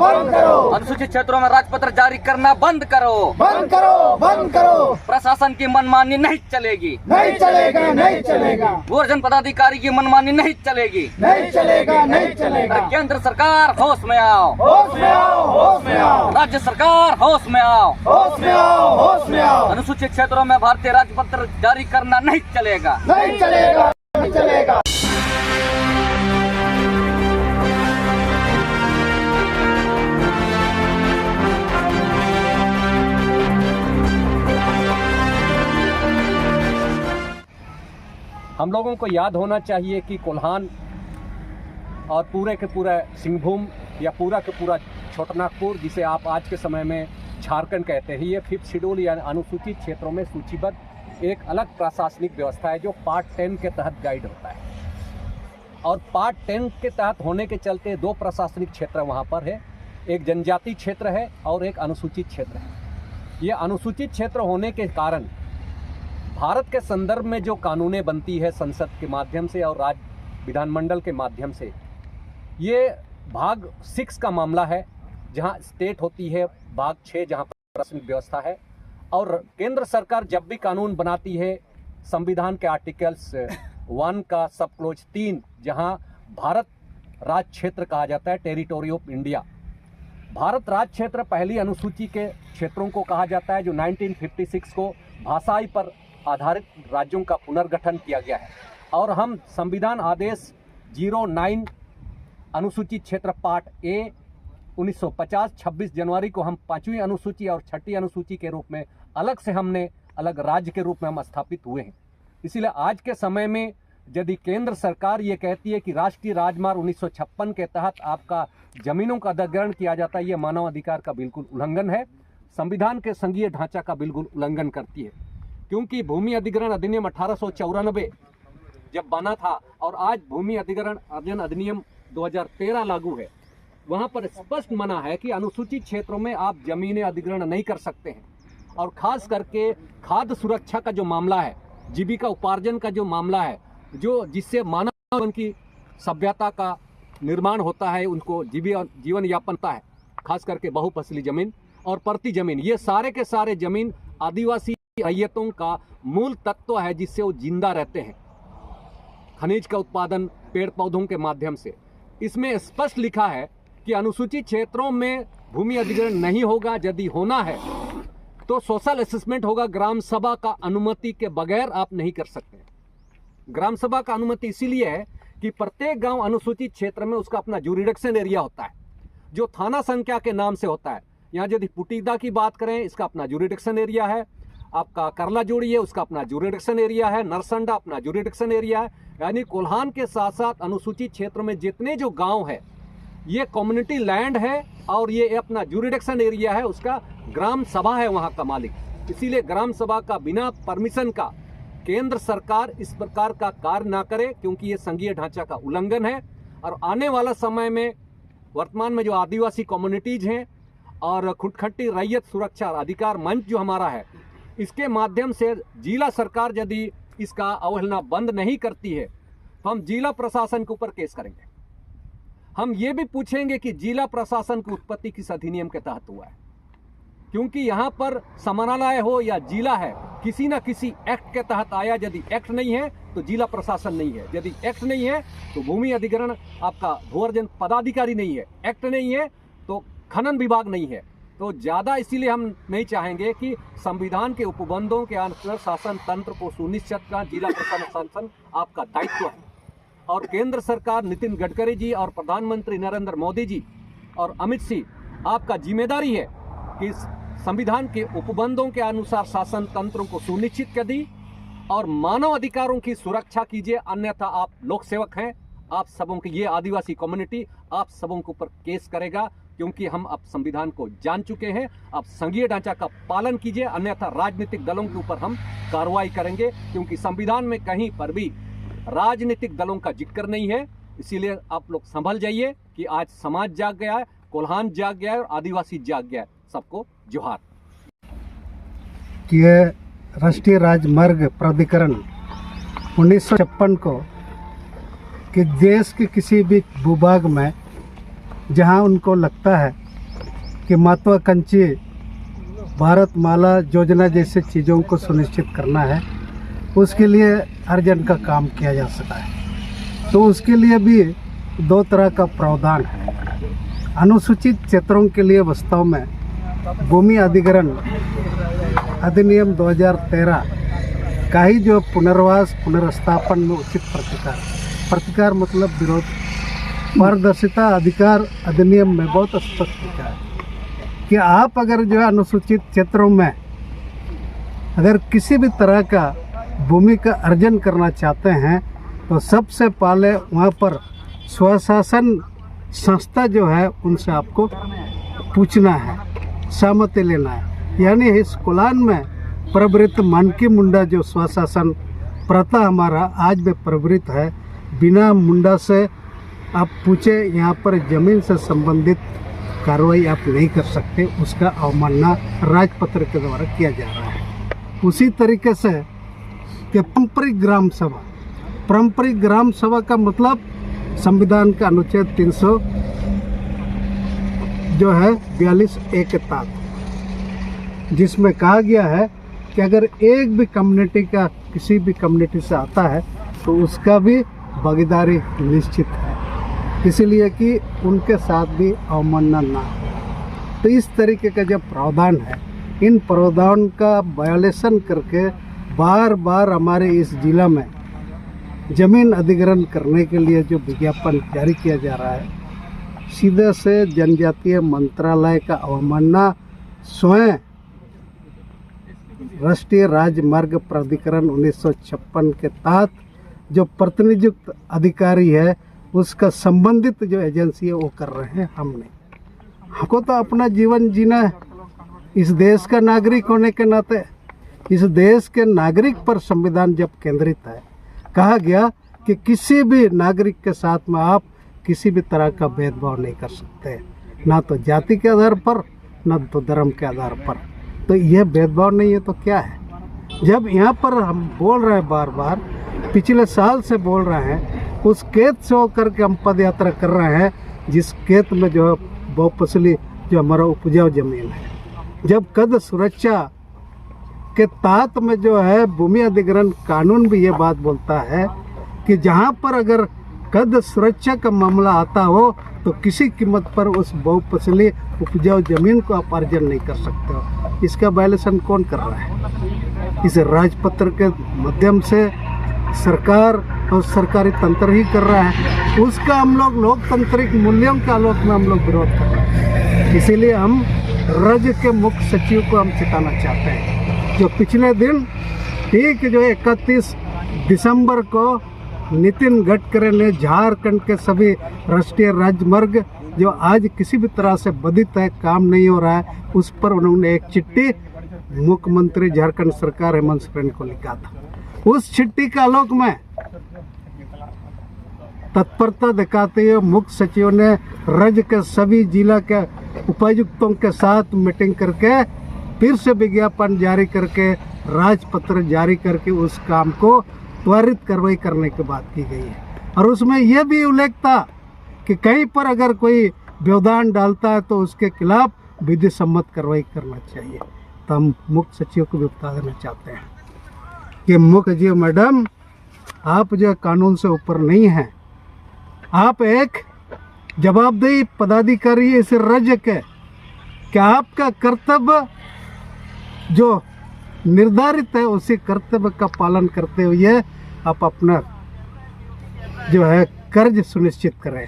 बंद करो। अनुसूचित क्षेत्रों में राजपत्र जारी करना बंद करो। बंद करो, बंद करो। प्रशासन की मनमानी नहीं चलेगी, नहीं चलेगा, नहीं चलेगा। भूअर्जन पदाधिकारी की मनमानी नहीं चलेगी, नहीं चलेगा, नहीं चलेगा। केंद्र सरकार होश में आओ, होश में आओ, होश में आओ। राज्य सरकार होश में आओ, होश में आओ, होश में आओ। अनुसूचित क्षेत्रों में भारतीय राजपत्र जारी करना नहीं चलेगा, नहीं चलेगा, नहीं चलेगा। हम लोगों को याद होना चाहिए कि कोल्हान और पूरे के पूरा सिंहभूम या पूरा के पूरा छोटानागपुर, जिसे आप आज के समय में झारखंड कहते हैं, ये 5th शेड्यूल या अनुसूचित क्षेत्रों में सूचीबद्ध एक अलग प्रशासनिक व्यवस्था है जो पार्ट 10 के तहत गाइड होता है। और पार्ट 10 के तहत होने के चलते 2 प्रशासनिक क्षेत्र वहाँ पर है, एक जनजाति क्षेत्र है और एक अनुसूचित क्षेत्र है। ये अनुसूचित क्षेत्र होने के कारण भारत के संदर्भ में जो कानूनें बनती है संसद के माध्यम से और राज्य विधानमंडल के माध्यम से, ये भाग 6 का मामला है जहां स्टेट होती है, भाग 6 जहां पर प्रशासनिक व्यवस्था है। और केंद्र सरकार जब भी कानून बनाती है, संविधान के आर्टिकल्स 1 का सब क्लोज 3 जहां भारत राज्य क्षेत्र कहा जाता है, टेरिटोरी ऑफ इंडिया। भारत राज्य क्षेत्र पहली अनुसूची के क्षेत्रों को कहा जाता है जो 1956 को भाषाई पर आधारित राज्यों का पुनर्गठन किया गया है। और हम संविधान आदेश 09 अनुसूचित क्षेत्र पार्ट ए 1950 26 जनवरी को हम 5वीं अनुसूची और 6ठी अनुसूची के रूप में अलग से हमने अलग राज्य के रूप में हम स्थापित हुए हैं। इसीलिए आज के समय में यदि केंद्र सरकार ये कहती है कि राष्ट्रीय राजमार्ग 1956 के तहत आपका जमीनों का अधिग्रहण किया जाता है, ये मानव अधिकार का बिल्कुल उल्लंघन है, संविधान के संघीय ढांचा का बिल्कुल उल्लंघन करती है। क्योंकि भूमि अधिग्रहण अधिनियम 1894 जब बना था और आज भूमि अधिग्रहण अधिनियम 2013 लागू है, वहां पर स्पष्ट मना है कि अनुसूचित क्षेत्रों में आप जमीनें अधिग्रहण नहीं कर सकते हैं। और खास करके खाद्य सुरक्षा का जो मामला है, जीविका उपार्जन का जो मामला है, जो जिससे मानव की सभ्यता का निर्माण होता है, उनको जीवन यापनता है, खास करके बहुफसली जमीन और परती जमीन, ये सारे के सारे जमीन आदिवासी रैयतों का मूल तत्व है जिससे वो जिंदा रहते हैं, खनिज का उत्पादन पेड़ पौधों के माध्यम से। इसमें स्पष्ट लिखा है कि अनुसूचित क्षेत्रों में भूमि अधिग्रहण नहीं होगा, यदि होना है तो सोशल असेसमेंट होगा, ग्राम सभा का अनुमति के बगैर आप नहीं कर सकते। ग्राम सभा का अनुमति इसीलिए है कि प्रत्येक गांव अनुसूचित क्षेत्र में उसका अपना ज्यूरिडिक्शन एरिया होता है जो थाना संख्या के नाम से होता है। यहाँ यदि पुटीदा की बात करें, इसका अपना ज्यूरिडिक्शन एरिया है, आपका करला जोड़ी है उसका अपना ज्यूरिडिक्शन एरिया है, नरसंडा अपना ज्यूरिडिक्शन एरिया है। यानी कोल्हान के साथ साथ अनुसूचित क्षेत्र में जितने जो गांव है ये कम्युनिटी लैंड है और ये अपना ज्यूरिडिक्शन एरिया है, उसका ग्राम सभा है वहां का मालिक। इसीलिए ग्राम सभा का बिना परमिशन का केंद्र सरकार इस प्रकार का कार्य ना करे, क्योंकि ये संघीय ढांचा का उल्लंघन है। और आने वाला समय में वर्तमान में जो आदिवासी कम्युनिटीज हैं और खुटखट्टी रैयत सुरक्षा अधिकार मंच जो हमारा है, इसके माध्यम से जिला सरकार यदि इसका अवहेलना बंद नहीं करती है तो हम जिला प्रशासन के ऊपर केस करेंगे। हम ये भी पूछेंगे कि जिला प्रशासन की उत्पत्ति किस अधिनियम के तहत हुआ है, क्योंकि यहाँ पर समानालय हो या जिला है, किसी न किसी एक्ट के तहत आया। यदि एक्ट नहीं है तो जिला प्रशासन नहीं है, यदि एक्ट नहीं है तो भूमि अधिग्रहण आपका भूअर्जन पदाधिकारी नहीं है, एक्ट नहीं है तो खनन विभाग नहीं है। तो ज़्यादा इसीलिए हम नहीं चाहेंगे कि संविधान के उपबंधों के अनुसार शासन तंत्र को सुनिश्चित करना जिला प्रशासन आपका दायित्व है। और केंद्र सरकार नितिन गडकरी जी और प्रधानमंत्री नरेंद्र मोदी जी और अमित सिंह आपका जिम्मेदारी है कि संविधान के उपबंधों के अनुसार शासन तंत्रों को सुनिश्चित कर दी और मानव अधिकारों की सुरक्षा कीजिए, अन्यथा आप लोक सेवक हैं, आप सबों की ये आदिवासी कम्युनिटी आप सबों के ऊपर केस करेगा, क्योंकि हम अब संविधान को जान चुके हैं। अब संघीय ढांचा का पालन कीजिए, अन्यथा राजनीतिक दलों के ऊपर हम कार्रवाई करेंगे, क्योंकि संविधान में कहीं पर भी राजनीतिक दलों का जिक्र नहीं है। इसीलिए आप लोग संभल जाइए कि आज समाज जाग गया है, कोल्हान जाग गया है और आदिवासी जाग गया है। सबको जोहार। ये राष्ट्रीय राजमार्ग प्राधिकरण 1956 को कि देश के किसी भी भूभाग में जहां उनको लगता है कि महत्वाकांक्षी भारत माला योजना जैसे चीज़ों को सुनिश्चित करना है, उसके लिए अर्जेंट का काम किया जा सकता है। तो उसके लिए भी दो तरह का प्रावधान है। अनुसूचित क्षेत्रों के लिए वास्तव में भूमि अधिग्रहण अधिनियम 2013 का ही जो पुनर्वास पुनर्स्थापन में उचित प्रतिकार मतलब विरोध पारदर्शिता अधिकार अधिनियम में बहुत स्पष्ट लिखा है कि आप अगर जो है अनुसूचित क्षेत्रों में अगर किसी भी तरह का भूमि का अर्जन करना चाहते हैं तो सबसे पहले वहाँ पर स्वशासन संस्था जो है उनसे आपको पूछना है, सहमति लेना है। यानी इस कोलान में प्रवृत्त मानकी मुंडा जो स्वशासन प्रथा हमारा आज भी प्रवृत्त है, बिना मुंडा से आप पूछे यहाँ पर ज़मीन से संबंधित कार्रवाई आप नहीं कर सकते, उसका अवमानना राजपत्र के द्वारा किया जा रहा है। उसी तरीके से कि पारंपरिक ग्राम सभा का मतलब संविधान का अनुच्छेद 300 जो है 42A के तहत, जिसमें कहा गया है कि अगर एक भी कम्युनिटी का किसी भी कम्युनिटी से आता है तो उसका भी भागीदारी निश्चित है, इसलिए कि उनके साथ भी अवमानना ना हो। तो इस तरीके का जो प्रावधान है, इन प्रावधान का वायोलेशन करके बार बार हमारे इस जिला में जमीन अधिग्रहण करने के लिए जो विज्ञापन जारी किया जा रहा है, सीधे से जनजातीय मंत्रालय का अवमानना स्वयं राष्ट्रीय राजमार्ग प्राधिकरण 1956 के तहत जो प्रतिनियुक्त अधिकारी है उसका संबंधित जो एजेंसी है वो कर रहे हैं। हमको तो अपना जीवन जीना है, इस देश का नागरिक होने के नाते इस देश के नागरिक पर संविधान जब केंद्रित है, कहा गया कि किसी भी नागरिक के साथ में आप किसी भी तरह का भेदभाव नहीं कर सकते, ना तो जाति के आधार पर ना तो धर्म के आधार पर। तो यह भेदभाव नहीं है तो क्या है? जब यहाँ पर हम बोल रहे हैं, बार बार पिछले साल से बोल रहे हैं, उस खेत से होकर के हम पद यात्रा कर रहे हैं जिस खेत में जो है बहुफसली जो हमारा उपजाऊ जमीन है। जब कद सुरक्षा के तहत में जो है भूमि अधिग्रहण कानून भी ये बात बोलता है कि जहाँ पर अगर कद सुरक्षा का मामला आता हो तो किसी कीमत पर उस बहुफसली उपजाऊ जमीन को आप अर्जन नहीं कर सकते हो। इसका वायलेशन कौन कर रहा है? इस राजपत्र के माध्यम से सरकार और सरकारी तंत्र ही कर रहा है। उसका हम लोग लोकतांत्रिक मूल्यों के आलोक में हम लोग विरोध कर रहे हैं। इसीलिए हम राज्य के मुख्य सचिव को हम चेताना चाहते हैं, जो पिछले दिन ठीक जो 31 दिसंबर को नितिन गडकरी ने झारखंड के सभी राष्ट्रीय राजमार्ग जो आज किसी भी तरह से बाधित है, काम नहीं हो रहा है, उस पर उन्होंने एक चिट्ठी मुख्यमंत्री झारखंड सरकार हेमंत सोरेन को लिखा था। उस चिट्ठी के आलोक में तत्परता दिखाते हुए मुख्य सचिव ने राज्य के सभी जिला के उपायुक्तों के साथ मीटिंग करके फिर से विज्ञापन जारी करके राजपत्र जारी करके उस काम को त्वरित कार्रवाई करने की बात की गई है। और उसमें यह भी उल्लेख था कि कहीं पर अगर कोई व्यवधान डालता है तो उसके खिलाफ विधि सम्मत कार्रवाई करना चाहिए। तो हम मुख्य सचिव को भी बता देना चाहते हैं कि मुख्य सचिव मैडम, आप जो कानून से ऊपर नहीं हैं, आप एक जवाबदेही पदाधिकारी इस राज्य के, क्या आपका कर्तव्य जो निर्धारित है उसी कर्तव्य का पालन करते हुए आप अपना जो है कर्ज सुनिश्चित करें।